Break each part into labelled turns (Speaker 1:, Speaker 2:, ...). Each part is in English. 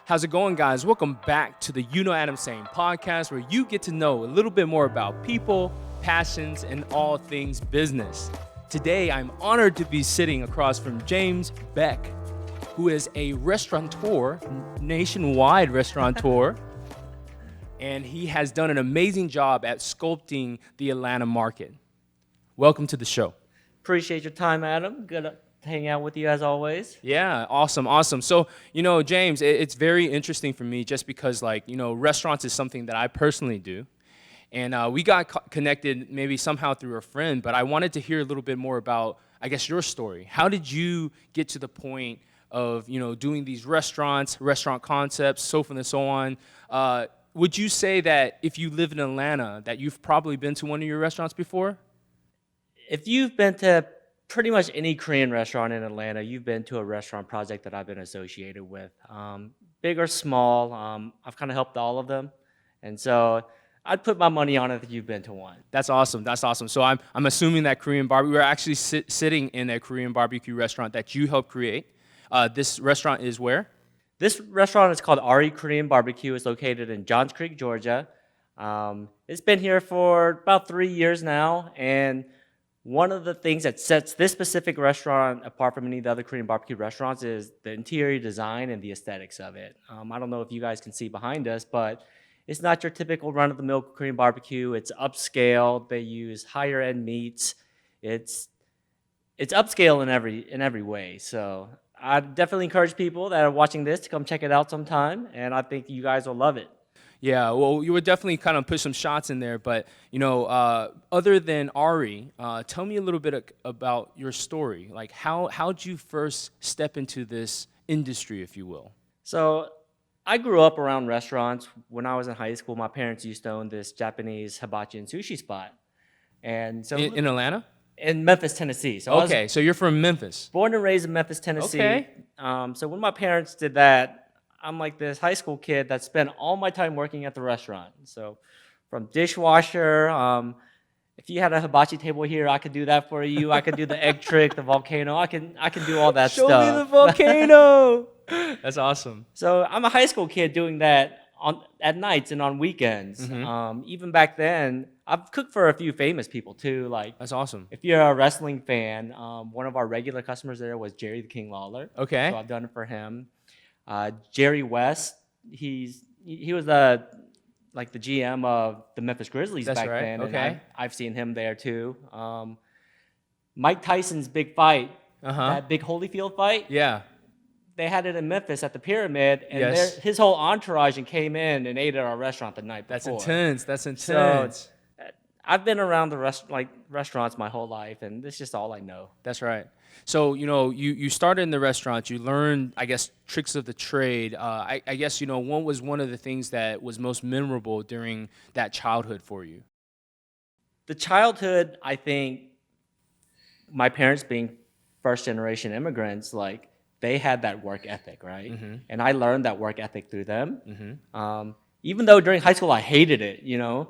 Speaker 1: How's it going, guys? Welcome back to the UKnowAdamTsang podcast, where you get to know a little bit more about people, passions, and all things business. Today, I'm honored to be sitting across from James Baek, who is a restaurateur, nationwide restaurateur, and he has done an amazing job at sculpting the Atlanta market. Welcome to the show.
Speaker 2: Appreciate your time, Adam. Good to hang out with you as always.
Speaker 1: Yeah, awesome. So, James, it's very interesting for me just because, restaurants is something that I personally do. And we got connected maybe somehow through a friend, but I wanted to hear a little bit more about, I guess, your story. How did you get to the point of, doing these restaurants, restaurant concepts, so forth and so on? Would you say that if you live in Atlanta, that you've probably been to one of your restaurants before?
Speaker 2: If you've been to pretty much any Korean restaurant in Atlanta, you've been to a restaurant project that I've been associated with. Big or small, I've kind of helped all of them. And so I'd put my money on it that you've been to one.
Speaker 1: That's awesome. So I'm assuming that Korean barbecue, we're actually sitting in a Korean barbecue restaurant that you helped create. This restaurant is where?
Speaker 2: This restaurant is called Ari Korean Barbecue. It's located in Johns Creek, Georgia. It's been here for about 3 years now, and one of the things that sets this specific restaurant apart from any of the other Korean barbecue restaurants is the interior design and the aesthetics of it. I don't know if you guys can see behind us, but it's not your typical run-of-the-mill Korean barbecue. It's upscale. They use higher-end meats. It's upscale in every way. So I definitely encourage people that are watching this to come check it out sometime, and I think you guys will love it.
Speaker 1: Yeah, well, you would definitely kind of put some shots in there, but, other than Ari, tell me a little bit about your story. Like, how'd you first step into this industry, if you will?
Speaker 2: So I grew up around restaurants. When I was in high school, my parents used to own this Japanese hibachi and sushi spot. And so
Speaker 1: In Atlanta?
Speaker 2: in Memphis, Tennessee. So
Speaker 1: Okay, so you're from Memphis.
Speaker 2: born and raised in Memphis, Tennessee.
Speaker 1: Okay.
Speaker 2: So when my parents did that, I'm like this high school kid that spent all my time working at the restaurant. So from dishwasher, if you had a hibachi table here, I could do that for you. I could do the egg trick, the volcano. I can do all that
Speaker 1: Show
Speaker 2: stuff.
Speaker 1: me the volcano. That's awesome.
Speaker 2: So I'm a high school kid doing that at nights and on weekends. Even back then, I've cooked for a few famous people too. Like,
Speaker 1: That's awesome.
Speaker 2: if you're a wrestling fan, one of our regular customers there was Jerry the King Lawler.
Speaker 1: Okay.
Speaker 2: So I've done it for him. Jerry West, he was the GM of the Memphis Grizzlies
Speaker 1: That's
Speaker 2: back
Speaker 1: right.
Speaker 2: then.
Speaker 1: Okay.
Speaker 2: And I've seen him there too. Mike Tyson's big fight, that big Holyfield fight.
Speaker 1: Yeah.
Speaker 2: They had it in Memphis at the Pyramid, and
Speaker 1: Yes.
Speaker 2: his whole entourage and came in and ate at our restaurant the night
Speaker 1: That's
Speaker 2: before.
Speaker 1: intense. That's intense.
Speaker 2: I've been around the restaurants my whole life, and this is just all I know.
Speaker 1: That's right. So, you started in the restaurant. You learned, I guess, tricks of the trade. I guess, what was one of the things that was most memorable during that childhood for you?
Speaker 2: The childhood, I think, my parents being first-generation immigrants, they had that work ethic, right? And I learned that work ethic through them. Even though during high school I hated it,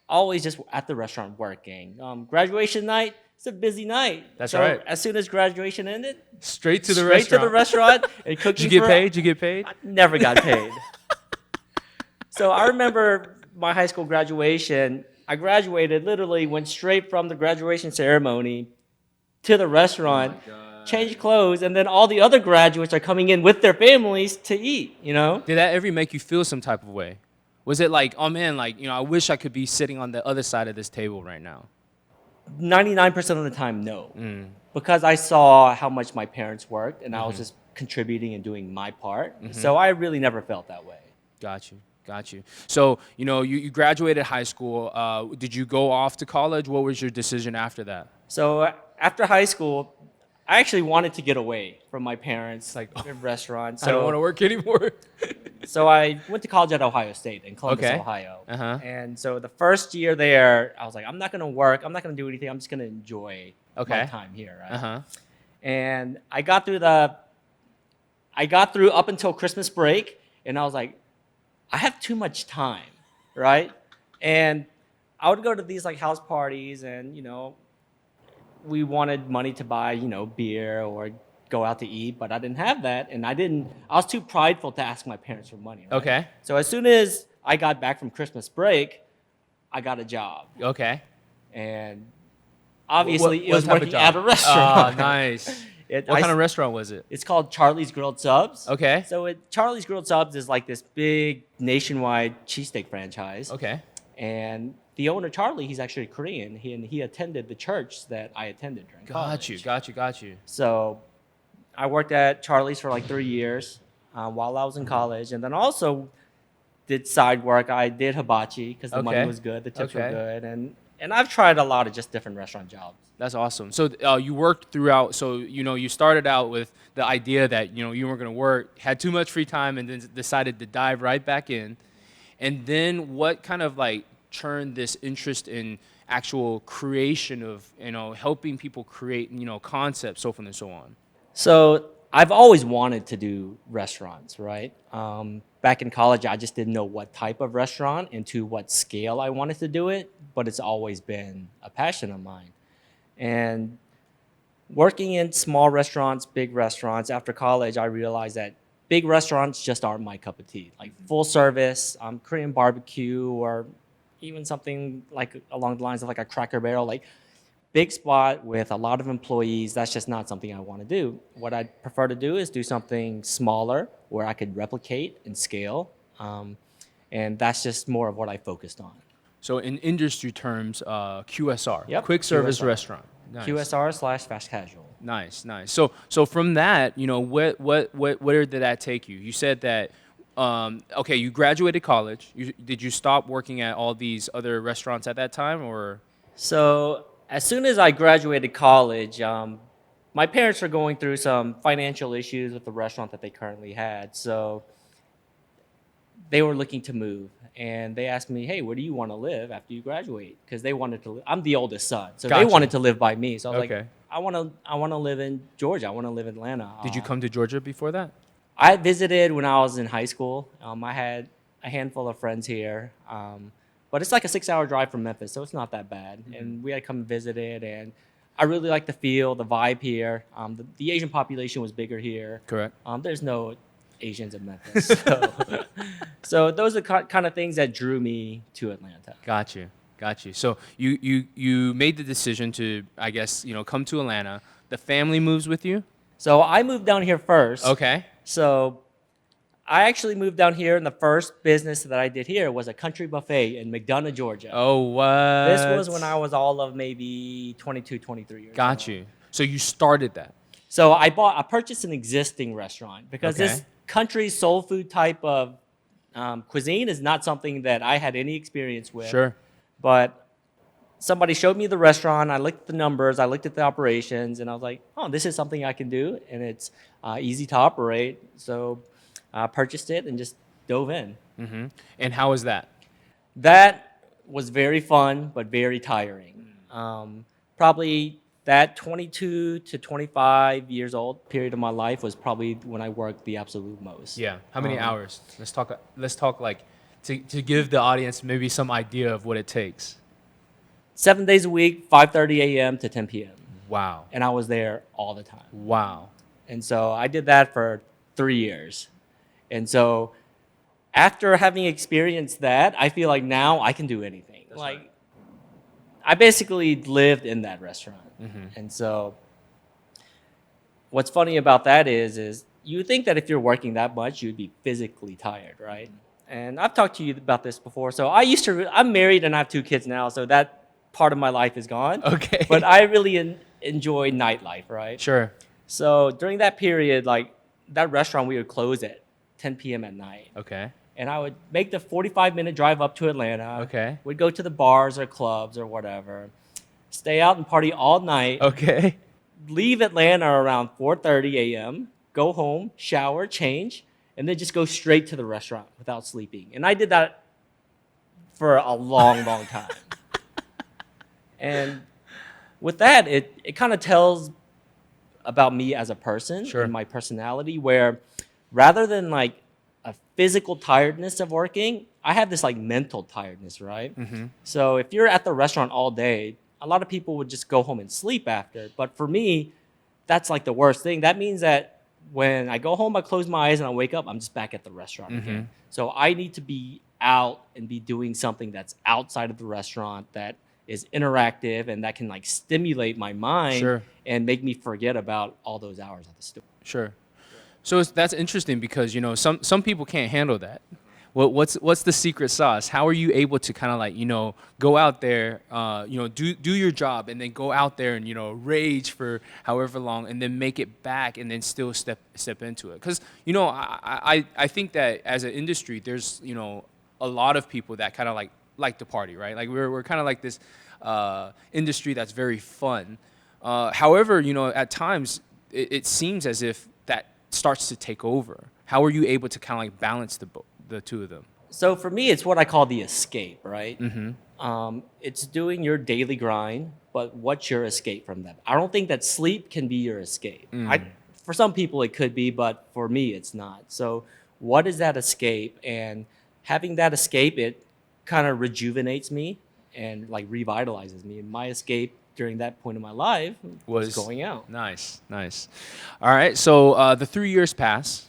Speaker 2: always just at the restaurant working. Graduation night, it's a busy night.
Speaker 1: That's
Speaker 2: so
Speaker 1: right.
Speaker 2: As soon as graduation ended,
Speaker 1: Straight to the
Speaker 2: restaurant and cooking.
Speaker 1: Did you get paid? Did you get paid?
Speaker 2: I never got paid. So I remember my high school graduation. I graduated, literally went straight from the graduation ceremony to the restaurant, changed clothes, and then all the other graduates are coming in with their families to eat,
Speaker 1: Did that ever make you feel some type of way? Was it like, oh man, I wish I could be sitting on the other side of this table right now?
Speaker 2: 99% of the time, no. Because I saw how much my parents worked, and I was just contributing and doing my part. So I really never felt that way.
Speaker 1: Got you. So, you graduated high school. Did you go off to college? What was your decision after that?
Speaker 2: So after high school, I actually wanted to get away from my parents, their restaurant.
Speaker 1: I don't want to work anymore.
Speaker 2: So I went to college at Ohio State in Columbus,
Speaker 1: Okay.
Speaker 2: Ohio.
Speaker 1: Uh-huh.
Speaker 2: And so the first year there, I was like, I'm not going to work. I'm not going to do anything. I'm just going to enjoy my time here. Right?
Speaker 1: Uh-huh.
Speaker 2: And I got through up until Christmas break, and I was like, I have too much time, right? And I would go to these house parties, and we wanted money to buy beer or go out to eat, but I didn't have that, and I was too prideful to ask my parents for money. Right?
Speaker 1: Okay.
Speaker 2: So as soon as I got back from Christmas break, I got a job,
Speaker 1: Okay.
Speaker 2: and obviously it
Speaker 1: What
Speaker 2: was
Speaker 1: type of
Speaker 2: working
Speaker 1: job?
Speaker 2: at a restaurant.
Speaker 1: Oh, nice.
Speaker 2: It-
Speaker 1: What
Speaker 2: I
Speaker 1: kind of
Speaker 2: s-
Speaker 1: restaurant was it?
Speaker 2: It's called Charlie's Grilled Subs.
Speaker 1: Okay.
Speaker 2: So Charlie's Grilled Subs is like this big nationwide cheesesteak franchise.
Speaker 1: Okay.
Speaker 2: And the owner, Charlie, he's actually Korean. He attended the church that I attended during college.
Speaker 1: Got you.
Speaker 2: So I worked at Charlie's for like 3 years while I was in college. And then also did side work. I did hibachi because the money
Speaker 1: Okay.
Speaker 2: was good. The tips were
Speaker 1: Okay.
Speaker 2: good. And I've tried a lot of just different restaurant jobs.
Speaker 1: That's awesome. So you worked throughout. So you started out with the idea that you weren't going to work, had too much free time, and then decided to dive right back in. And then what kind of like churned this interest in actual creation of helping people create concepts, so forth and so on.
Speaker 2: So I've always wanted to do restaurants, right? Back in college, I just didn't know what type of restaurant and to what scale I wanted to do it, but it's always been a passion of mine. And working in small restaurants, big restaurants, after college, I realized that big restaurants just aren't my cup of tea. Like full service, Korean barbecue, or even something like along the lines of like a Cracker Barrel, like big spot with a lot of employees, that's just not something I want to do. What I'd prefer to do is do something smaller where I could replicate and scale. And that's just more of what I focused on.
Speaker 1: So in industry terms, QSR,
Speaker 2: Yep,
Speaker 1: quick service
Speaker 2: QSR.
Speaker 1: restaurant. Nice.
Speaker 2: QSR/fast casual.
Speaker 1: Nice. So from that, where did that take you? You said that, okay, you graduated college. Did you stop working at all these other restaurants at that time, or?
Speaker 2: So as soon as I graduated college, my parents were going through some financial issues with the restaurant that they currently had. So they were looking to move, and they asked me, "Hey, where do you want to live after you graduate?" Because they wanted to. I'm the oldest son, so they
Speaker 1: Gotcha.
Speaker 2: wanted to live by me. So I was
Speaker 1: Okay.
Speaker 2: like, I want to live in Georgia. I want to live in Atlanta.
Speaker 1: Did you come to Georgia before that?
Speaker 2: I visited when I was in high school. I had a handful of friends here, but it's like a 6-hour drive from Memphis, so it's not that bad. And we had come and visited, and I really like the feel, the vibe here. The Asian population was bigger here.
Speaker 1: Correct.
Speaker 2: There's no Asians in Memphis, so those are kind of things that drew me to Atlanta.
Speaker 1: Got you. So you made the decision to, I guess, come to Atlanta. The family moves with you?
Speaker 2: So I moved down here first.
Speaker 1: Okay.
Speaker 2: So I actually moved down here, and the first business that I did here was a country buffet in McDonough, Georgia.
Speaker 1: Oh, what?
Speaker 2: This was when I was all of maybe 22, 23 years old.
Speaker 1: Got you. So you started that.
Speaker 2: So I purchased an existing restaurant because
Speaker 1: Okay.
Speaker 2: this country soul food type of cuisine is not something that I had any experience with.
Speaker 1: Sure.
Speaker 2: But somebody showed me the restaurant. I looked at the numbers. I looked at the operations, and I was like, "Oh, this is something I can do, and it's easy to operate." So I purchased it and just dove in.
Speaker 1: Mm-hmm. And how was that?
Speaker 2: That was very fun, but very tiring. Probably that 22 to 25 years old period of my life was probably when I worked the absolute most.
Speaker 1: Yeah. How many hours? Let's talk like to give the audience maybe some idea of what it takes.
Speaker 2: 7 days a week, 5:30 a.m. to 10 p.m.
Speaker 1: Wow.
Speaker 2: And I was there all the time.
Speaker 1: Wow.
Speaker 2: And so I did that for 3 years. And so after having experienced that, I feel like now I can do anything.
Speaker 1: That's
Speaker 2: like
Speaker 1: right.
Speaker 2: I basically lived in that restaurant.
Speaker 1: Mm-hmm.
Speaker 2: And so what's funny about that is you would think that if you're working that much, you'd be physically tired, right? And I've talked to you about this before. So I'm married and I have 2 kids now, so that part of my life is gone.
Speaker 1: Okay.
Speaker 2: But I really enjoy nightlife, right?
Speaker 1: Sure.
Speaker 2: So during that period, like that restaurant, we would close at 10 p.m. at night.
Speaker 1: Okay.
Speaker 2: And I would make the 45-minute drive up to Atlanta.
Speaker 1: Okay.
Speaker 2: We'd go to the bars or clubs or whatever, stay out and party all night,
Speaker 1: Okay.
Speaker 2: leave Atlanta around 4:30 a.m., go home, shower, change, and then just go straight to the restaurant without sleeping. And I did that for a long, long time. And with that, it kind of tells about me as a person
Speaker 1: Sure.
Speaker 2: and my personality, where rather than like a physical tiredness of working, I have this like mental tiredness, right?
Speaker 1: Mm-hmm.
Speaker 2: So if you're at the restaurant all day, a lot of people would just go home and sleep after. But for me, that's like the worst thing. That means that when I go home, I close my eyes and I wake up, I'm just back at the restaurant again. So I need to be out and be doing something that's outside of the restaurant that is interactive and that can like stimulate my mind
Speaker 1: Sure.
Speaker 2: and make me forget about all those hours at the store.
Speaker 1: Sure. So that's interesting because some people can't handle that. What's the secret sauce? How are you able to kind of like go out there, do your job and then go out there and rage for however long and then make it back and then still step into it? Because I think that as an industry, there's a lot of people that kind of like to party, right? Like we're kind of like this industry that's very fun. However, at times it seems as if that starts to take over. How are you able to kind of like balance the two of them?
Speaker 2: So for me, it's what I call the escape, right? It's doing your daily grind, but what's your escape from that? I don't think that sleep can be your escape. For some people it could be, but for me it's not. So what is that escape? And having that escape, it kind of rejuvenates me and like revitalizes me. And my escape during that point in my life was going out.
Speaker 1: Nice. All right, so the 3 years pass.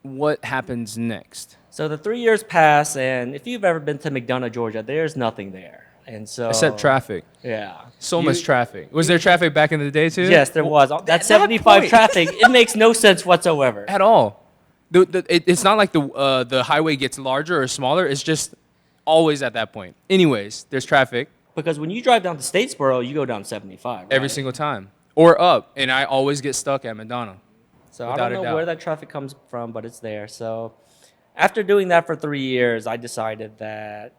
Speaker 1: What happens next?
Speaker 2: So the 3 years pass, and if you've ever been to McDonough, Georgia, there's nothing there. And so
Speaker 1: Except traffic.
Speaker 2: Yeah.
Speaker 1: So much traffic. Was there traffic back in the day too?
Speaker 2: Yes, there was. That 75
Speaker 1: point.
Speaker 2: traffic, it makes no sense whatsoever.
Speaker 1: At all. It's not like the highway gets larger or smaller. It's just always at that point. Anyways, there's traffic.
Speaker 2: Because when you drive down to Statesboro, you go down 75, right?
Speaker 1: Every single time. Or up. And I always get stuck at McDonough.
Speaker 2: So I don't know where that traffic comes from, but it's there. So after doing that for 3 years, I decided that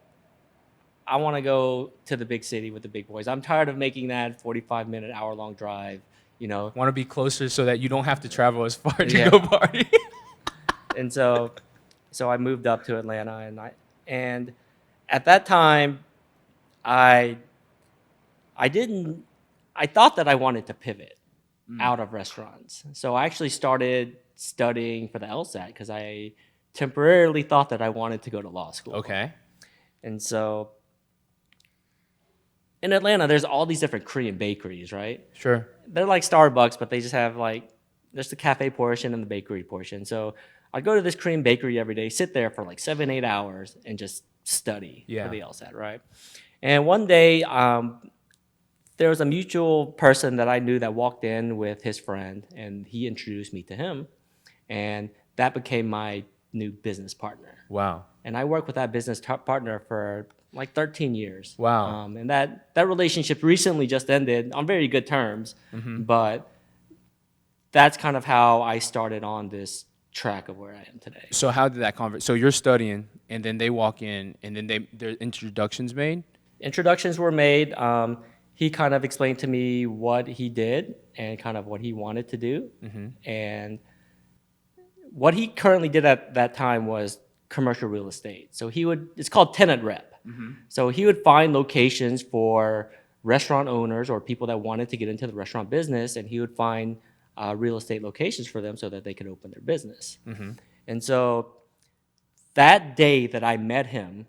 Speaker 2: I want to go to the big city with the big boys. I'm tired of making that 45-minute, hour-long drive,
Speaker 1: Want to be closer so that you don't have to travel as far to go party.
Speaker 2: And so I moved up to Atlanta, and at that time, I thought that I wanted to pivot out of restaurants. So I actually started studying for the LSAT because I temporarily thought that I wanted to go to law school.
Speaker 1: Okay.
Speaker 2: And so in Atlanta, there's all these different Korean bakeries, right?
Speaker 1: Sure.
Speaker 2: They're like Starbucks, but they just have there's the cafe portion and the bakery portion. So I'd go to this Korean bakery every day, sit there for like 7-8 hours and just study for the LSAT, right? And one day, there was a mutual person that I knew that walked in with his friend, and he introduced me to him, and that became my new business partner.
Speaker 1: Wow.
Speaker 2: And I worked with that business partner for like 13 years.
Speaker 1: Wow.
Speaker 2: And that relationship recently just ended on very good terms, but that's kind of how I started on this track of where I am today.
Speaker 1: So how did that convert? So you're studying, and then they walk in, and then their introductions made?
Speaker 2: Introductions were made. He kind of explained to me what he did and kind of what he wanted to do. And what he currently did at that time was commercial real estate. So it's called tenant rep. So he would find locations for restaurant owners or people that wanted to get into the restaurant business, and he would find real estate locations for them so that they could open their business. And so that day that I met him,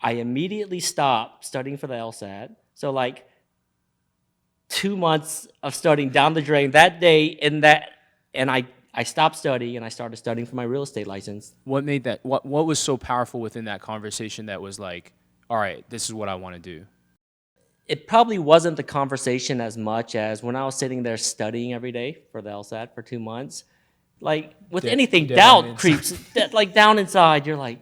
Speaker 2: I immediately stopped studying for the LSAT. So like 2 months of studying down the drain that day, and I stopped studying and I started studying for my real estate license.
Speaker 1: What made that? What was so powerful within that conversation that was like, all right, this is what I want to do?
Speaker 2: It probably wasn't the conversation as much as when I was sitting there studying every day for the LSAT for 2 months. Like with anything, doubt creeps like down inside. You're like,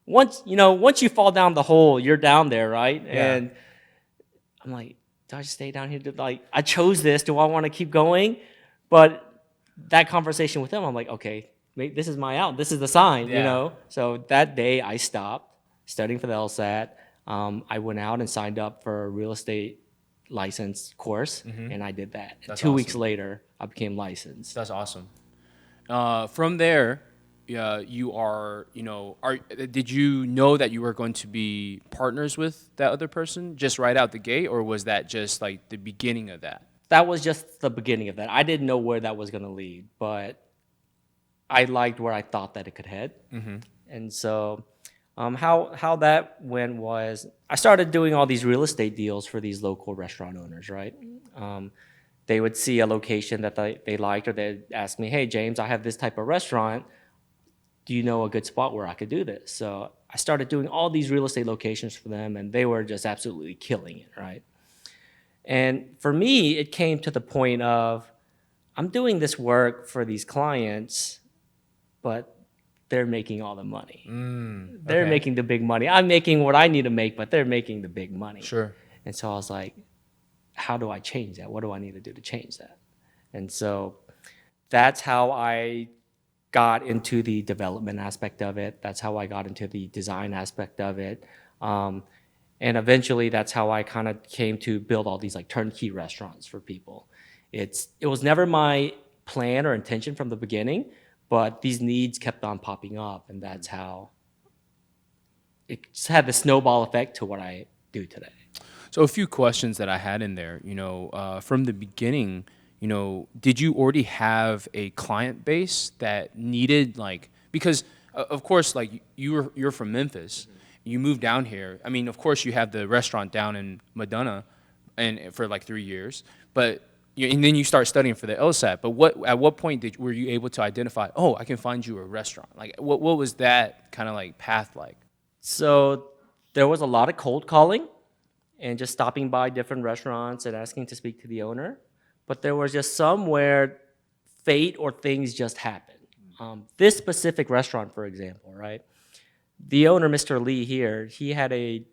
Speaker 2: once you fall down the hole, you're down there, right?
Speaker 1: Yeah.
Speaker 2: And I'm like, do I just stay down here? I chose this. Do I want to keep going? But that conversation with him, I'm like, okay, this is my out. This is the sign, So that day I stopped studying for the LSAT. I went out and signed up for a real estate license course, and I did that.
Speaker 1: That's
Speaker 2: 2 weeks
Speaker 1: awesome.
Speaker 2: later, I became licensed.
Speaker 1: That's awesome. From there, you are, did you know that you were going to be partners with that other person just right out the gate, or was that just like the beginning of that?
Speaker 2: That was just the beginning of that. I didn't know where that was going to lead, but I liked where I thought that it could head. And so how that went was I started doing all these real estate deals for these local restaurant owners, right? they would see a location that they liked, or they'd ask me, hey, James, I have this type of restaurant. Do you know a good spot where I could do this? So I started doing all these real estate locations for them, and they were just absolutely killing it, right? And for me, it came to the point of, I'm doing this work for these clients, but they're making all the money. They're
Speaker 1: Okay.
Speaker 2: making the big money. I'm making what I need to make, but they're making the big money.
Speaker 1: Sure.
Speaker 2: And so I was like, how do I change that? What do I need to do to change that? And so that's how I got into the development aspect of it. That's how I got into the design aspect of it. And eventually that's how I kind of came to build all these like turnkey restaurants for people. It was never my plan or intention from the beginning, but these needs kept on popping up, and that's how it just had the snowball effect to what I do today.
Speaker 1: So a few questions that I had in there, from the beginning, did you already have a client base that needed because of course, like you're from Memphis, you moved down here. I mean, of course you have the restaurant down in Madonna and for like 3 years, but and then you start studying for the LSAT. But at what point were you able to identify, oh, I can find you a restaurant? Like what was that kind of like path like?
Speaker 2: So there was a lot of cold calling and just stopping by different restaurants and asking to speak to the owner. But there was just some where fate or things just happened. This specific restaurant, for example, right? The owner, Mr. Lee here, he had a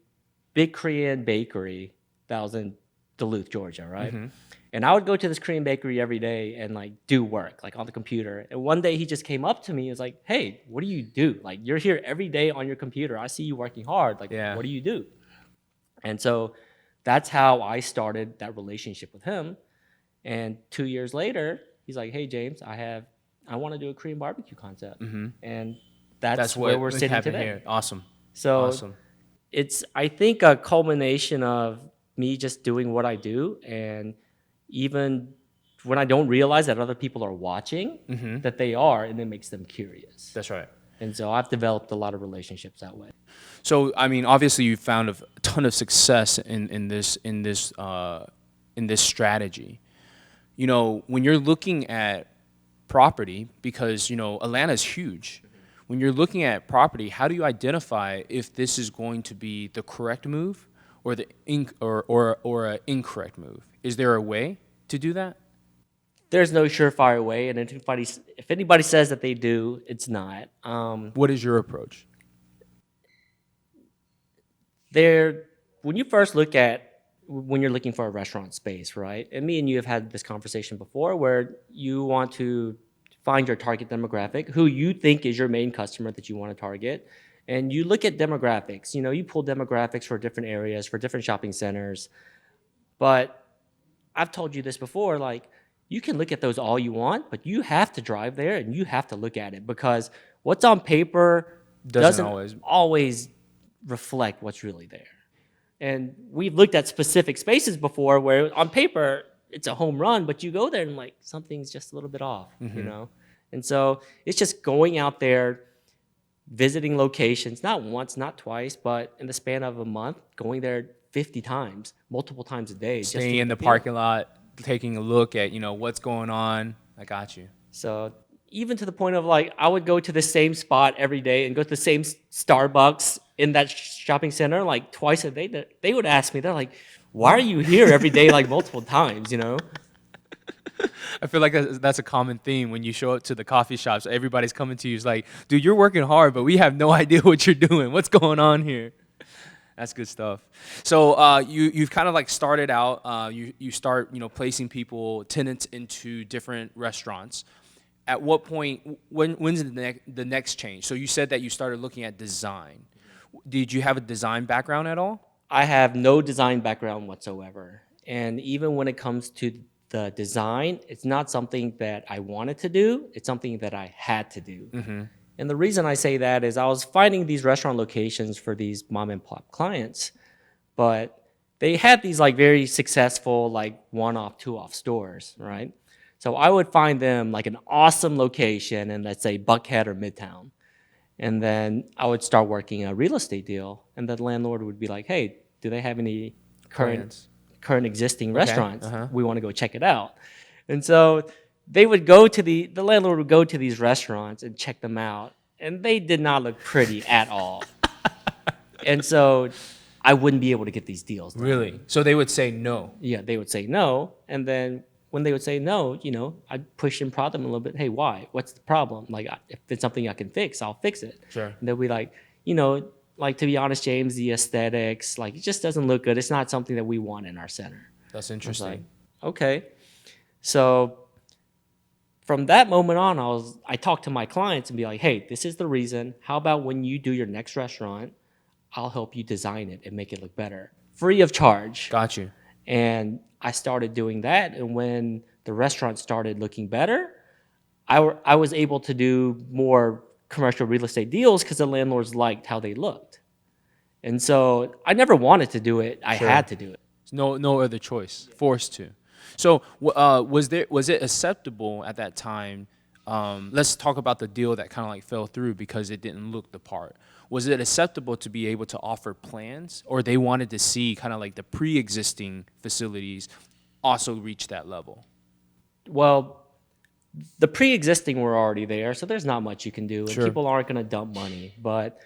Speaker 2: big Korean bakery that was in Duluth, Georgia, right? And I would go to this Korean bakery every day and like do work, like on the computer. And one day he just came up to me and was like, hey, what do you do? Like, you're here every day on your computer. I see you working hard. Like,
Speaker 1: Yeah.
Speaker 2: what do you do? And so that's how I started that relationship with him. And 2 years later, he's like, hey, James, I want to do a Korean barbecue concept. And that's where we're sitting
Speaker 1: happened
Speaker 2: today.
Speaker 1: here. Awesome.
Speaker 2: So
Speaker 1: Awesome.
Speaker 2: it's, I think, a culmination of me just doing what I do, and even when I don't realize that other people are watching, that they are, and it makes them curious.
Speaker 1: That's right.
Speaker 2: And so I've developed a lot of relationships that way.
Speaker 1: So I mean, obviously, you found a ton of success in this strategy. When you're looking at property, because Atlanta's huge. When you're looking at property, how do you identify if this is going to be the correct move or or an incorrect move? Is there a way to do that?
Speaker 2: There's no surefire way, and if anybody says that they do, it's not.
Speaker 1: What is your approach?
Speaker 2: When you first look at when you're looking for a restaurant space, right? And me and you have had this conversation before, where you want to find your target demographic, who you think is your main customer that you want to target, and you look at demographics. You pull demographics for different areas, for different shopping centers. But I've told you this before, like, you can look at those all you want, but you have to drive there and you have to look at it, because what's on paper doesn't always reflect what's really there. And we've looked at specific spaces before where on paper it's a home run, but you go there and like something's just a little bit off, And so it's just going out there, visiting locations, not once, not twice, but in the span of a month, going there 50 times, multiple times a day.
Speaker 1: Staying in the parking lot, taking a look at, what's going on. I got you.
Speaker 2: So even to the point of like, I would go to the same spot every day and go to the same Starbucks in that shopping center like twice a day. They would ask me, they're like, why are you here every day like multiple times,
Speaker 1: I feel like that's a common theme when you show up to the coffee shops. Everybody's coming to you. It's like, dude, you're working hard, but we have no idea what you're doing. What's going on here? That's good stuff. So you've kind of like started out. You start placing tenants into different restaurants. At what point? When's the next change? So you said that you started looking at design. Did you have a design background at all?
Speaker 2: I have no design background whatsoever. And even when it comes to the design, it's not something that I wanted to do. It's something that I had to do. And the reason I say that is I was finding these restaurant locations for these mom and pop clients, but they had these like very successful like one-off, two-off stores, right? So I would find them like an awesome location in, let's say, Buckhead or Midtown. And then I would start working a real estate deal, and the landlord would be like, hey, do they have any current current existing restaurants.
Speaker 1: uh-huh.
Speaker 2: We want to go check it out. And so they would go to the landlord would go to these restaurants and check them out, and they did not look pretty at all. And so I wouldn't be able to get these deals done.
Speaker 1: Really? So they would say no.
Speaker 2: Yeah, they would say no, and then when they would say no, I'd push and prod them a little bit. Hey, why? What's the problem? Like, if it's something I can fix, I'll fix it.
Speaker 1: Sure.
Speaker 2: And they'll be like, like, to be honest, James, the aesthetics, like, it just doesn't look good. It's not something that we want in our center.
Speaker 1: That's
Speaker 2: I was
Speaker 1: interesting.
Speaker 2: like, okay. So from that moment on, I talked to my clients and be like, hey, this is the reason. How about when you do your next restaurant, I'll help you design it and make it look better, free of charge.
Speaker 1: Got you.
Speaker 2: And I started doing that. And when the restaurant started looking better, I was able to do more commercial real estate deals because the landlords liked how they looked. And so I never wanted to do it. I
Speaker 1: Sure.
Speaker 2: had to do it.
Speaker 1: No other choice. Forced to. So was it acceptable at that time? Let's talk about the deal that kind of like fell through because it didn't look the part. Was it acceptable to be able to offer plans, or they wanted to see kind of like the pre-existing facilities also reach that level?
Speaker 2: Well, the pre-existing were already there, so there's not much you can do. And
Speaker 1: Sure.
Speaker 2: people aren't going to dump money. But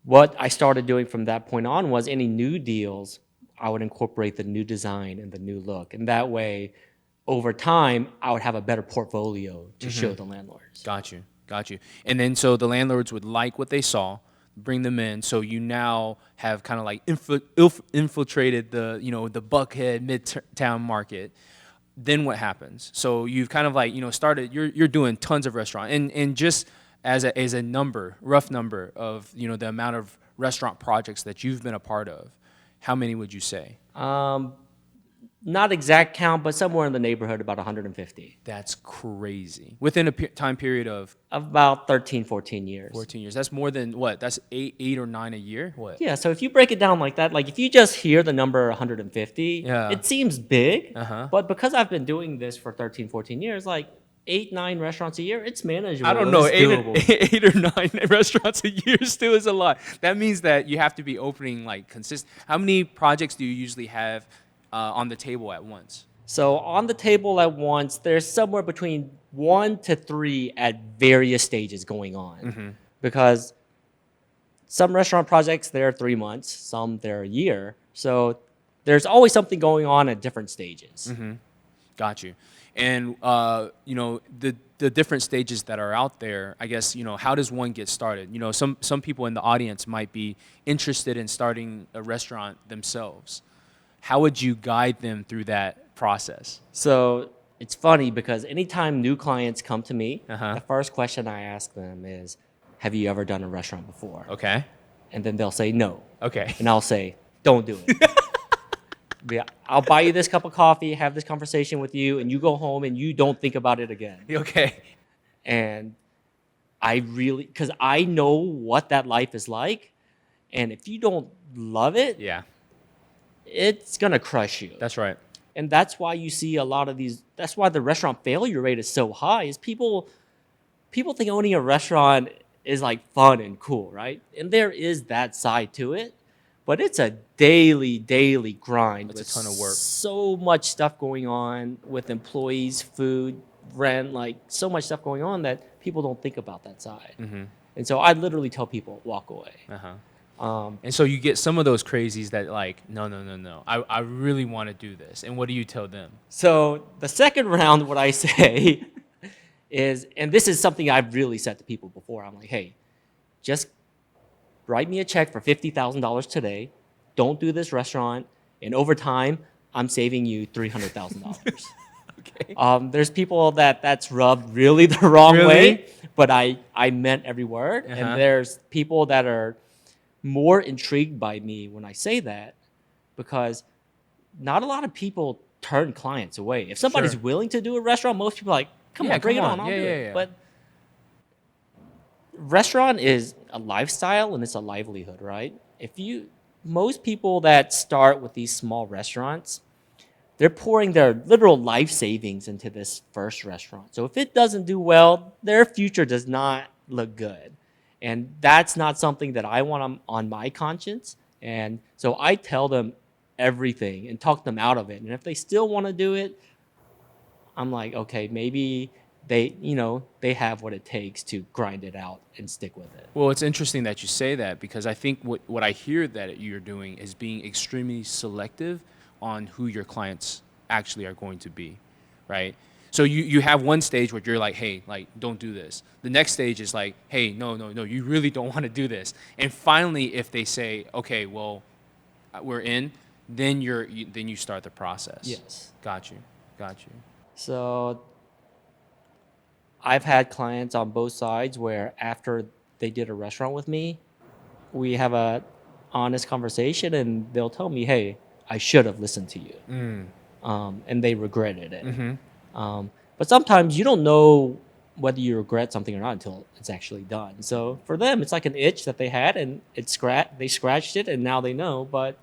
Speaker 2: what I started doing from that point on was any new deals, I would incorporate the new design and the new look. And that way, over time, I would have a better portfolio to show the landlords.
Speaker 1: Got you. And then so the landlords would like what they saw, bring them in. So you now have kind of like infiltrated the the Buckhead Midtown market. Then what happens? So you've kind of like started. You're doing tons of restaurant and just as a number, rough number of the amount of restaurant projects that you've been a part of. How many would you say?
Speaker 2: Not exact count, but somewhere in the neighborhood, about 150.
Speaker 1: That's crazy. Within a time period of
Speaker 2: About 13, 14 years.
Speaker 1: 14 years. That's more than what? That's eight or nine a year? What?
Speaker 2: Yeah, so if you break it down like that, like if you just hear the number 150,
Speaker 1: Yeah.
Speaker 2: it seems big.
Speaker 1: Uh-huh.
Speaker 2: But because I've been doing this for 13, 14 years, like 8, 9 restaurants a year, it's manageable.
Speaker 1: I don't know.
Speaker 2: It's doable.
Speaker 1: Eight or nine restaurants a year still is a lot. That means that you have to be opening like consistent. How many projects do you usually have on the table at once?
Speaker 2: So on the table at once, there's somewhere between 1 to 3 at various stages going on. Because some restaurant projects, they're 3 months, some they're a year. So there's always something going on at different stages.
Speaker 1: Got you. And the different stages that are out there, I guess, how does one get started? Some people in the audience might be interested in starting a restaurant themselves. How would you guide them through that process?
Speaker 2: So it's funny because anytime new clients come to me,
Speaker 1: Uh-huh.
Speaker 2: the first question I ask them is, have you ever done a restaurant before?
Speaker 1: Okay.
Speaker 2: And then they'll say no.
Speaker 1: Okay.
Speaker 2: And I'll say, don't do it. Yeah, I'll buy you this cup of coffee, have this conversation with you, and you go home and you don't think about it again.
Speaker 1: Okay.
Speaker 2: And because I know what that life is like. And if you don't love it,
Speaker 1: Yeah.
Speaker 2: it's going to crush you.
Speaker 1: That's right.
Speaker 2: And that's why you see a lot of these, that's why the restaurant failure rate is so high, is people think owning a restaurant is like fun and cool, right? And there is that side to it, but it's a daily grind.
Speaker 1: It's a
Speaker 2: with
Speaker 1: ton of work.
Speaker 2: So much stuff going on with employees, food, rent, like so much stuff going on that people don't think about that side. And so I literally tell people, walk away.
Speaker 1: And so you get some of those crazies that like, no. I really want to do this. And what do you tell them?
Speaker 2: So the second round, what I say is, and this is something I've really said to people before, I'm like, hey, just write me a check for $50,000 today. Don't do this restaurant. And over time, I'm saving you $300,000.
Speaker 1: Okay.
Speaker 2: There's people that's rubbed really the wrong way, but I meant every word. And there's people that are more intrigued by me when I say that, because not a lot of people turn clients away. If somebody's
Speaker 1: Sure.
Speaker 2: willing to do a restaurant, most people are like, come on, bring it on, I'll do it.
Speaker 1: Yeah.
Speaker 2: But restaurant is a lifestyle and it's a livelihood, right? Most people that start with these small restaurants, they're pouring their literal life savings into this first restaurant. So if it doesn't do well, their future does not look good. And that's not something that I want on my conscience. And so I tell them, everything and talk them out of it. And if they still want to do it, I'm like, okay, maybe they have what it takes to grind it out and stick with it.
Speaker 1: Well, it's interesting that you say that because I think what I hear that you're doing is being extremely selective on who your clients actually are going to be, right? So you have one stage where you're like, hey, like, don't do this. The next stage is like, hey, no, you really don't want to do this. And finally, if they say, okay, well, we're in, then then you start the process.
Speaker 2: Yes.
Speaker 1: Got you.
Speaker 2: So I've had clients on both sides where after they did a restaurant with me, we have a honest conversation and they'll tell me, hey, I should have listened to you. And they regretted it. But sometimes you don't know whether you regret something or not until it's actually done. So for them, it's like an itch that they had and they scratched it and now they know, but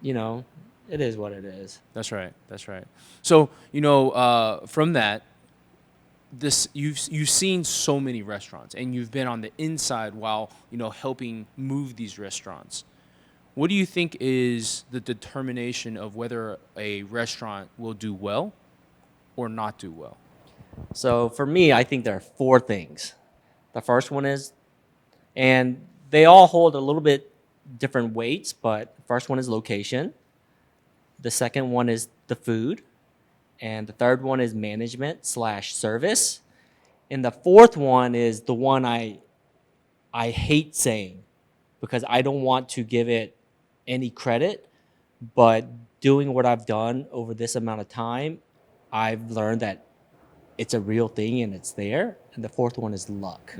Speaker 2: it is what it is.
Speaker 1: That's right. So, from that, you've seen so many restaurants and you've been on the inside while, helping move these restaurants. What do you think is the determination of whether a restaurant will do well or not do well?
Speaker 2: So for me, I think there are 4 things. The first one is, and they all hold a little bit different weights, but the first one is location. The second one is the food. And the third one is management/service. And the fourth one is the one I hate saying because I don't want to give it any credit, but doing what I've done over this amount of time, I've learned that it's a real thing and it's there. And the fourth one is luck.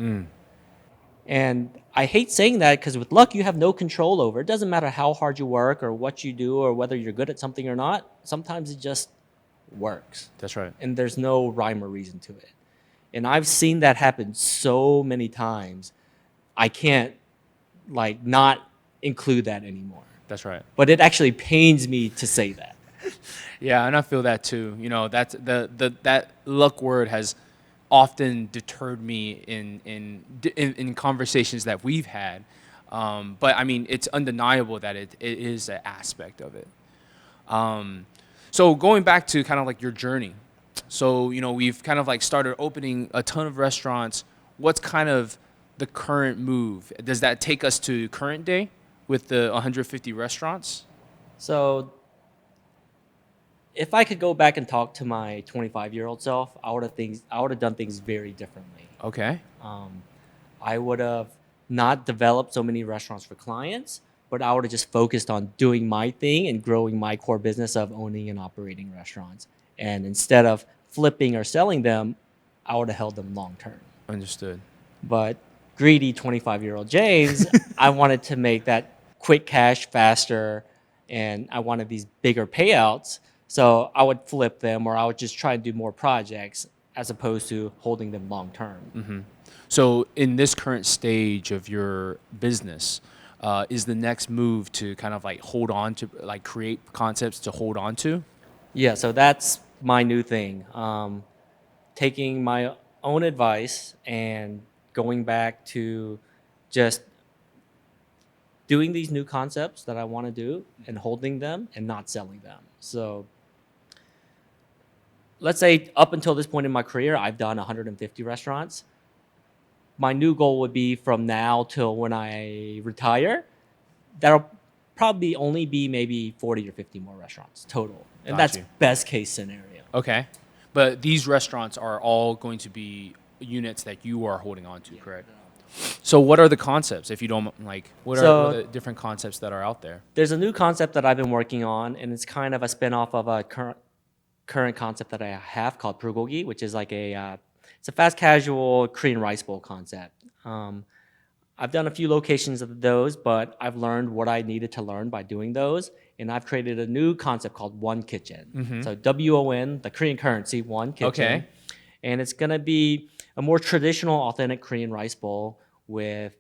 Speaker 2: And I hate saying that because with luck, you have no control over. It doesn't matter how hard you work or what you do or whether you're good at something or not. Sometimes it just works.
Speaker 1: That's right.
Speaker 2: And there's no rhyme or reason to it. And I've seen that happen so many times. I can't not include that anymore.
Speaker 1: That's right.
Speaker 2: But it actually pains me to say that.
Speaker 1: Yeah, and I feel that too. That's that luck word has often deterred me in conversations that we've had. But I mean, it's undeniable that it is an aspect of it. So going back to kind of like your journey. So, we've kind of like started opening a ton of restaurants. What's kind of the current move? Does that take us to current day with the 150 restaurants?
Speaker 2: So if I could go back and talk to my 25-year-old self, I would have done things very differently.
Speaker 1: Okay.
Speaker 2: I would have not developed so many restaurants for clients, but I would have just focused on doing my thing and growing my core business of owning and operating restaurants. And instead of flipping or selling them, I would have held them long term.
Speaker 1: Understood.
Speaker 2: But greedy 25-year-old James, I wanted to make that quick cash faster, and I wanted these bigger payouts. So I would flip them, or I would just try and do more projects as opposed to holding them long term.
Speaker 1: So in this current stage of your business, is the next move to kind of like hold on to, like create concepts to hold on to?
Speaker 2: Yeah, so that's my new thing. Taking my own advice and going back to just doing these new concepts that I want to do and holding them and not selling them. So let's say up until this point in my career, I've done 150 restaurants. My new goal would be from now till when I retire, that'll probably only be maybe 40 or 50 more restaurants total. And that's best case scenario.
Speaker 1: Okay. But these restaurants are all going to be units that you are holding on to, correct? So what are the concepts, if you don't like, what are the different concepts that are out there?
Speaker 2: There's a new concept that I've been working on, and it's kind of a spinoff of a current concept that I have called bulgogi, which is like it's a fast casual Korean rice bowl concept. I've done a few locations of those, but I've learned what I needed to learn by doing those, and I've created a new concept called One Kitchen. So WON, the Korean currency, One Kitchen.
Speaker 1: Okay.
Speaker 2: And it's gonna be a more traditional, authentic Korean rice bowl with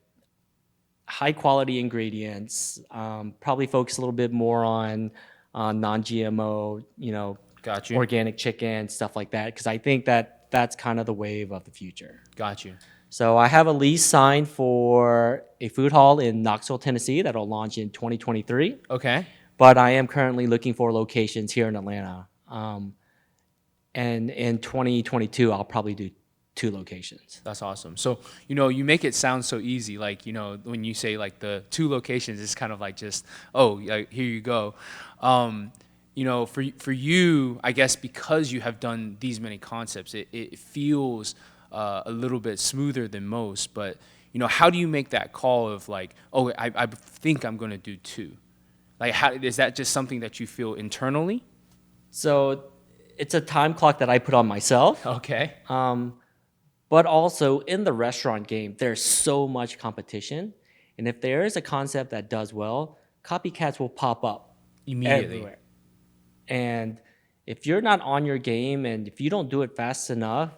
Speaker 2: high quality ingredients, probably focus a little bit more on non-GMO,
Speaker 1: Got you.
Speaker 2: organic chicken, stuff like that, because I think that that's kind of the wave of the future.
Speaker 1: Got you.
Speaker 2: So I have a lease signed for a food hall in Knoxville, Tennessee that'll launch in 2023.
Speaker 1: Okay.
Speaker 2: but I am currently looking for locations here in Atlanta. And in 2022, I'll probably do 2 locations.
Speaker 1: That's awesome. So, you make it sound so easy. Like, when you say like the 2 locations, it's kind of like just, oh, like, here you go. For you, I guess because you have done these many concepts, it feels a little bit smoother than most. But, how do you make that call of like, oh, I think I'm going to do 2? Like, how is that just something that you feel internally?
Speaker 2: So it's a time clock that I put on myself.
Speaker 1: Okay.
Speaker 2: But also in the restaurant game, there's so much competition. And if there is a concept that does well, copycats will pop up
Speaker 1: Immediately.
Speaker 2: everywhere. And if you're not on your game and if you don't do it fast enough,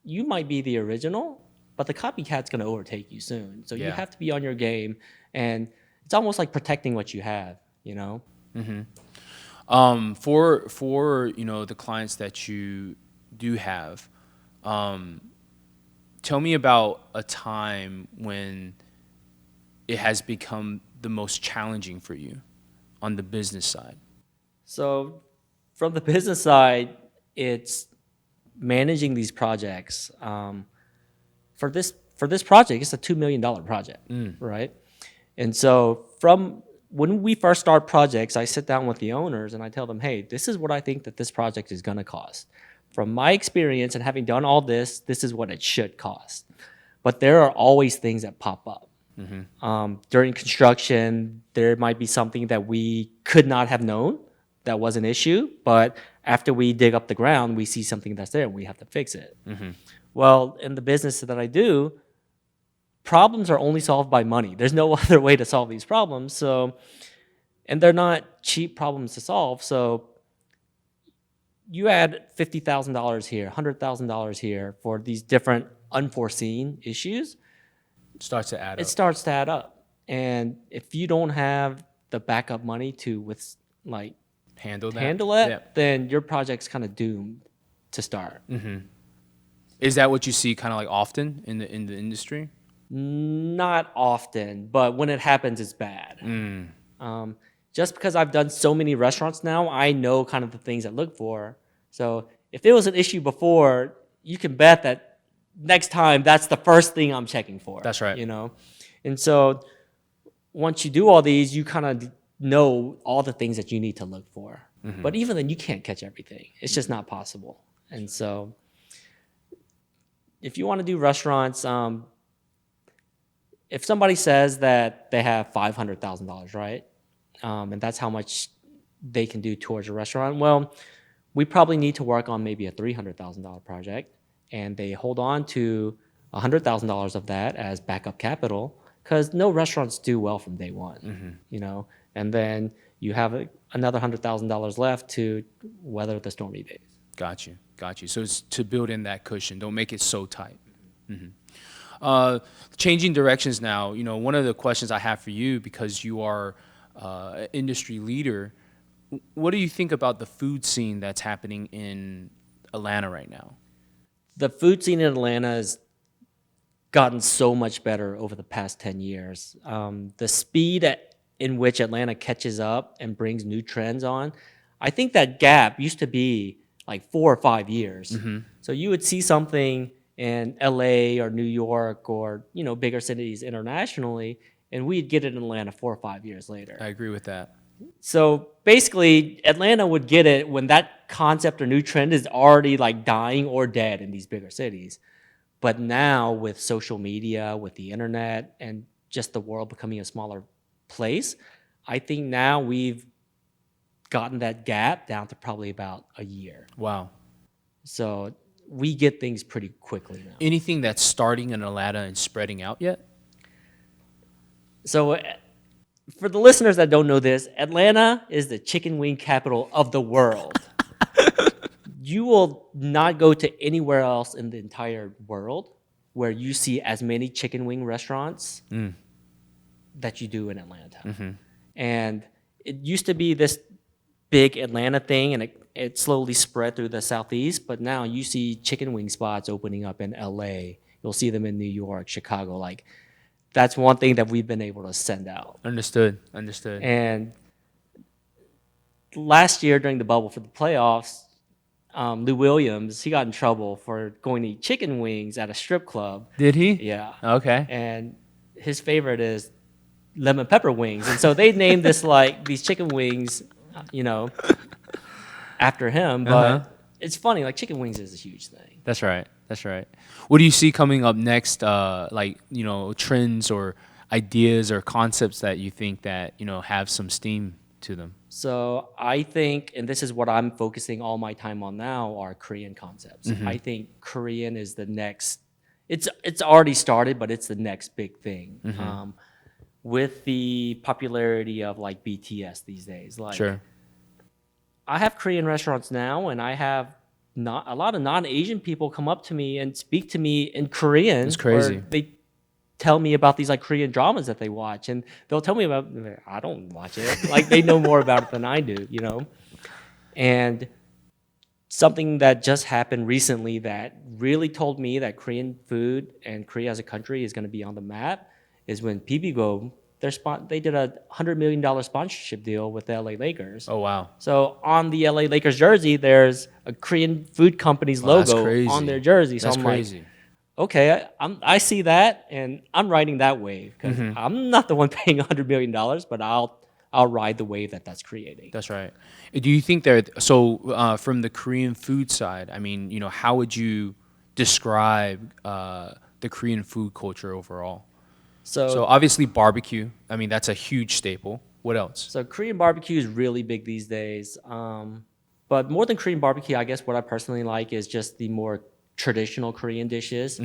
Speaker 2: you might be the original, but the copycat's going to overtake you soon. So you have to be on your game. And it's almost like protecting what you have,
Speaker 1: For the clients that you do have, tell me about a time when it has become the most challenging for you on the business side.
Speaker 2: So from the business side, it's managing these projects. For this project, it's a $2 million project, right? And so from when we first start projects, I sit down with the owners and I tell them, hey, this is what I think that this project is going to cost. From my experience and having done all this, this is what it should cost. But there are always things that pop up. During construction, there might be something that we could not have known that was an issue, but after we dig up the ground, we see something that's there and we have to fix it. Well, in the business that I do, problems are only solved by money. There's no other way to solve these problems. So, and they're not cheap problems to solve. So you add $50,000 here, $100,000 here for these different unforeseen issues.
Speaker 1: It starts to add up.
Speaker 2: It starts to add up. And if you don't have the backup money to
Speaker 1: handle
Speaker 2: it, then your project's kind of doomed to start.
Speaker 1: Is that what you see kind of like often in the industry?
Speaker 2: Not often, but when it happens, it's bad. Just because I've done so many restaurants now, I know kind of the things I look for. So if it was an issue before, you can bet that next time that's the first thing I'm checking for.
Speaker 1: That's right.
Speaker 2: And so once you do all these, you kind of know all the things that you need to look for. But even then, you can't catch everything. It's just not possible. And so if you want to do restaurants, if somebody says that they have $500,000, right? And that's how much they can do towards a restaurant. Well, we probably need to work on maybe a $300,000 project, and they hold on to $100,000 of that as backup capital because no restaurants do well from day one, And then you have another $100,000 left to weather the stormy days.
Speaker 1: Got you. So it's to build in that cushion. Don't make it so tight. Changing directions now, one of the questions I have for you, because you are an industry leader, what do you think about the food scene that's happening in Atlanta right now?
Speaker 2: The food scene in Atlanta has gotten so much better over the past 10 years. The speed in which Atlanta catches up and brings new trends on, I think that gap used to be like 4 or 5 years. So you would see something in LA or New York or bigger cities internationally, and we'd get it in Atlanta 4 or 5 years later.
Speaker 1: I agree with that.
Speaker 2: So basically, Atlanta would get it when that concept or new trend is already like dying or dead in these bigger cities. But now with social media, with the internet, and just the world becoming a smaller place, I think now we've gotten that gap down to probably about a year.
Speaker 1: Wow.
Speaker 2: So we get things pretty quickly now.
Speaker 1: Anything that's starting in Atlanta and spreading out yet?
Speaker 2: So for the listeners that don't know this, Atlanta is the chicken wing capital of the world. You will not go to anywhere else in the entire world where you see as many chicken wing restaurants that you do in Atlanta. And it used to be this big Atlanta thing, and it slowly spread through the Southeast, but now you see chicken wing spots opening up in LA. You'll see them in New York, Chicago. Like, that's one thing that we've been able to send out.
Speaker 1: Understood.
Speaker 2: And last year during the bubble for the playoffs, Lou Williams, he got in trouble for going to eat chicken wings at a strip club.
Speaker 1: Did he?
Speaker 2: Yeah.
Speaker 1: Okay.
Speaker 2: And his favorite is lemon pepper wings. And so they named this like these chicken wings, you know, after him.
Speaker 1: Uh-huh.
Speaker 2: But it's funny, like chicken wings is a huge thing.
Speaker 1: That's right. That's right. What do you see coming up next? Like, you know, trends or ideas or concepts that you think that, you know, have some steam to them?
Speaker 2: So I think, and this is what I'm focusing all my time on now, are Korean concepts. I think Korean is the next. It's already started, but it's the next big thing. With the popularity of like BTS these days, like
Speaker 1: Sure.
Speaker 2: I have Korean restaurants now, and I have not a lot of non-Asian people come up to me and speak to me in Korean.
Speaker 1: That's crazy.
Speaker 2: Or they tell me about these like Korean dramas that they watch, and they'll tell me about. I don't watch it. Like they know more about it than I do, you know. And something that just happened recently that really told me that Korean food and Korea as a country is going to be on the map is when PBGO they did a $100 million sponsorship deal with the LA Lakers.
Speaker 1: Oh, wow.
Speaker 2: So on the LA Lakers jersey, there's a Korean food company's
Speaker 1: Wow, that's
Speaker 2: logo
Speaker 1: crazy.
Speaker 2: on their jersey. So
Speaker 1: That's
Speaker 2: I'm
Speaker 1: crazy.
Speaker 2: like, okay, I see that, and I'm riding that wave because I'm not the one paying $100 million, but I'll ride the wave that's creating.
Speaker 1: That's right. Do you think from the Korean food side, I mean, you know, how would you describe the Korean food culture overall? So obviously barbecue. I mean, that's a huge staple. What else?
Speaker 2: So Korean barbecue is really big these days. But more than Korean barbecue, I guess what I personally like is just the more traditional Korean dishes.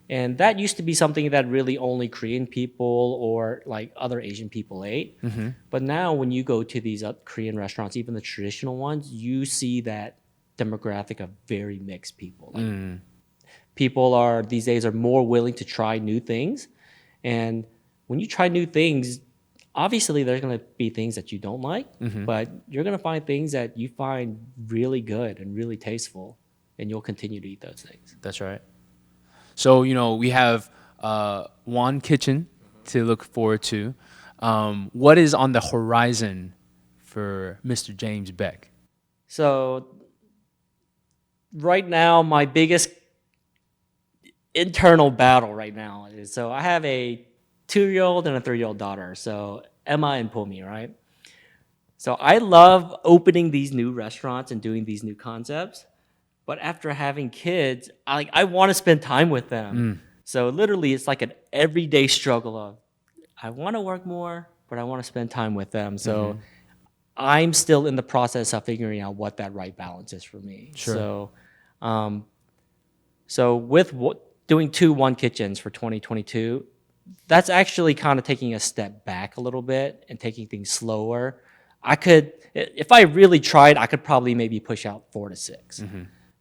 Speaker 2: And that used to be something that really only Korean people or like other Asian people ate. But now when you go to these Korean restaurants, even the traditional ones, you see that demographic of very mixed people. Like people these days are more willing to try new things. And when you try new things, obviously there's going to be things that you don't like, but you're going to find things that you find really good and really tasteful, and you'll continue to eat those things.
Speaker 1: That's right. So, you know, we have one kitchen to look forward to. What is on the horizon for Mr. James Baek?
Speaker 2: So right now, my biggest internal battle right now is, so I have a 2-year-old and a 3-year-old daughter. So Emma and Pumi, right? So I love opening these new restaurants and doing these new concepts. But after having kids, I want to spend time with them. So literally, it's like an everyday struggle of, I want to work more, but I want to spend time with them. So I'm still in the process of figuring out what that right balance is for me.
Speaker 1: Sure.
Speaker 2: So with doing 2 one kitchens for 2022, that's actually kind of taking a step back a little bit and taking things slower. If I really tried, I could probably maybe push out 4 to 6.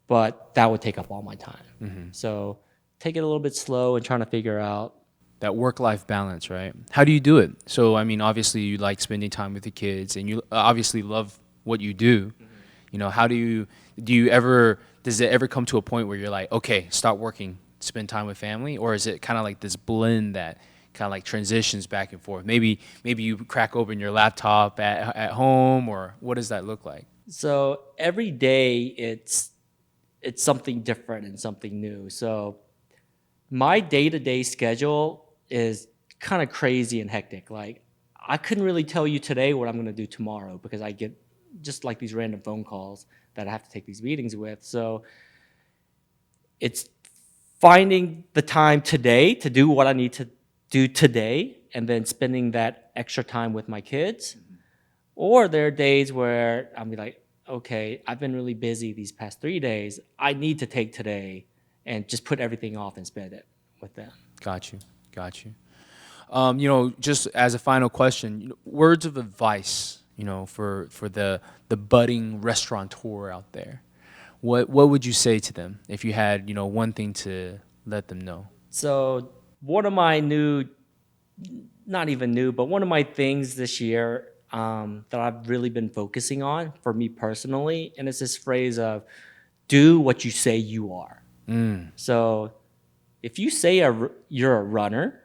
Speaker 2: But that would take up all my time. So take it a little bit slow and trying to figure out
Speaker 1: That work-life balance, right? How do you do it? So, I mean, obviously you like spending time with the kids, and you obviously love what you do. You know, does it ever come to a point where you're like, okay, stop working, spend time with family? Or is it kind of like this blend that kind of like transitions back and forth? Maybe you crack open your laptop at home, or what does that look like?
Speaker 2: So every day it's something different and something new. So my day-to-day schedule is kind of crazy and hectic. Like I couldn't really tell you today what I'm going to do tomorrow because I get just like these random phone calls that I have to take these meetings with. So it's finding the time today to do what I need to do today and then spending that extra time with my kids. Or there are days where I'm like, okay, I've been really busy these past 3 days. I need to take today and just put everything off and spend it with them.
Speaker 1: Got you. You know, just as a final question, words of advice, you know, for the budding restaurateur out there. What would you say to them if you had, you know, one thing to let them know?
Speaker 2: So one of my not even new, but one of my things this year that I've really been focusing on for me personally, and it's this phrase of do what you say you are. So if you say you're a runner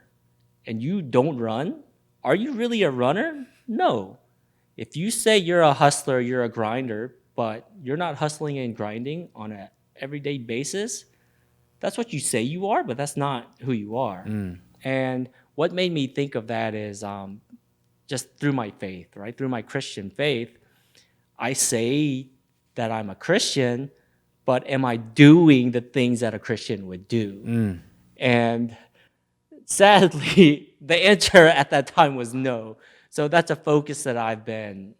Speaker 2: and you don't run, are you really a runner? No. if you say you're a hustler, you're a grinder, but you're not hustling and grinding on an everyday basis, that's what you say you are, but that's not who you are. And what made me think of that is just through my faith, right? Through my Christian faith, I say that I'm a Christian, but am I doing the things that a Christian would do? And sadly, the answer at that time was no. So that's a focus that I've been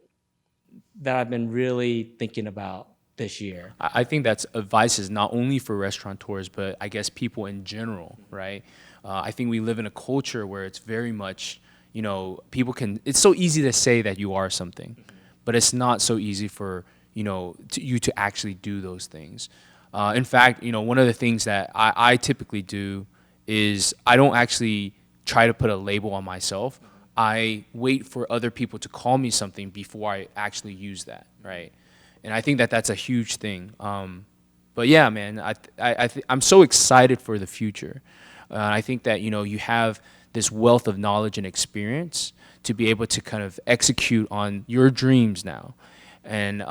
Speaker 2: really thinking about this year.
Speaker 1: I think that's advice is not only for restaurateurs, but I guess people in general, right? I think we live in a culture where it's very much, people can. It's so easy to say that you are something, but it's not so easy for you to actually do those things. In fact, one of the things that I typically do is I don't actually try to put a label on myself. I wait for other people to call me something before I actually use that, right? And I think that that's a huge thing. But yeah, man, I'm so excited for the future. I think that you have this wealth of knowledge and experience to be able to kind of execute on your dreams now, and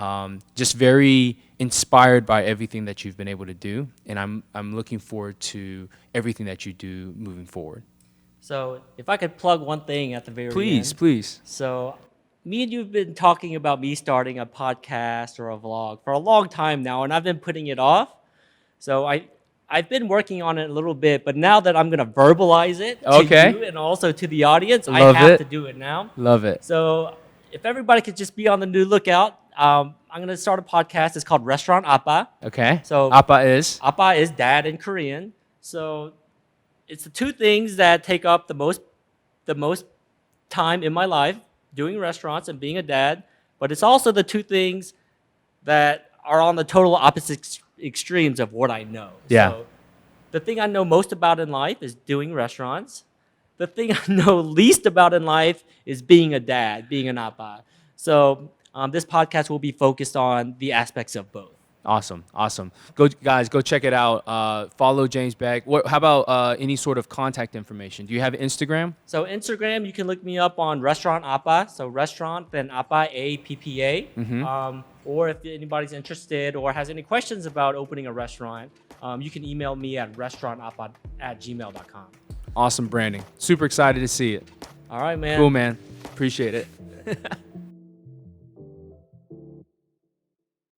Speaker 1: just very inspired by everything that you've been able to do. And I'm looking forward to everything that you do moving forward.
Speaker 2: So if I could plug one thing at the very end.
Speaker 1: Please.
Speaker 2: So me and you have been talking about me starting a podcast or a vlog for a long time now, and I've been putting it off. So I've been working on it a little bit, but now that I'm going to verbalize it to you and also to the audience, I have to do it now.
Speaker 1: Love it.
Speaker 2: So if everybody could just be on the new lookout, I'm going to start a podcast. It's called Restaurant Appa.
Speaker 1: Okay.
Speaker 2: So
Speaker 1: Appa is
Speaker 2: dad in Korean. So it's the two things that take up the most time in my life, doing restaurants and being a dad, but it's also the two things that are on the total opposite extremes of what I know.
Speaker 1: Yeah.
Speaker 2: So the thing I know most about in life is doing restaurants. The thing I know least about in life is being a dad, being an appa. So this podcast will be focused on the aspects of both.
Speaker 1: Awesome. Go check it out. Follow James Baek. How about any sort of contact information? Do you have Instagram?
Speaker 2: So Instagram, you can look me up on Restaurant Appa. So restaurant, then Appa, A-P-P-A. Or if anybody's interested or has any questions about opening a restaurant, you can email me at restaurantappa@gmail.com.
Speaker 1: Awesome branding. Super excited to see it.
Speaker 2: All right, man.
Speaker 1: Cool, man. Appreciate it.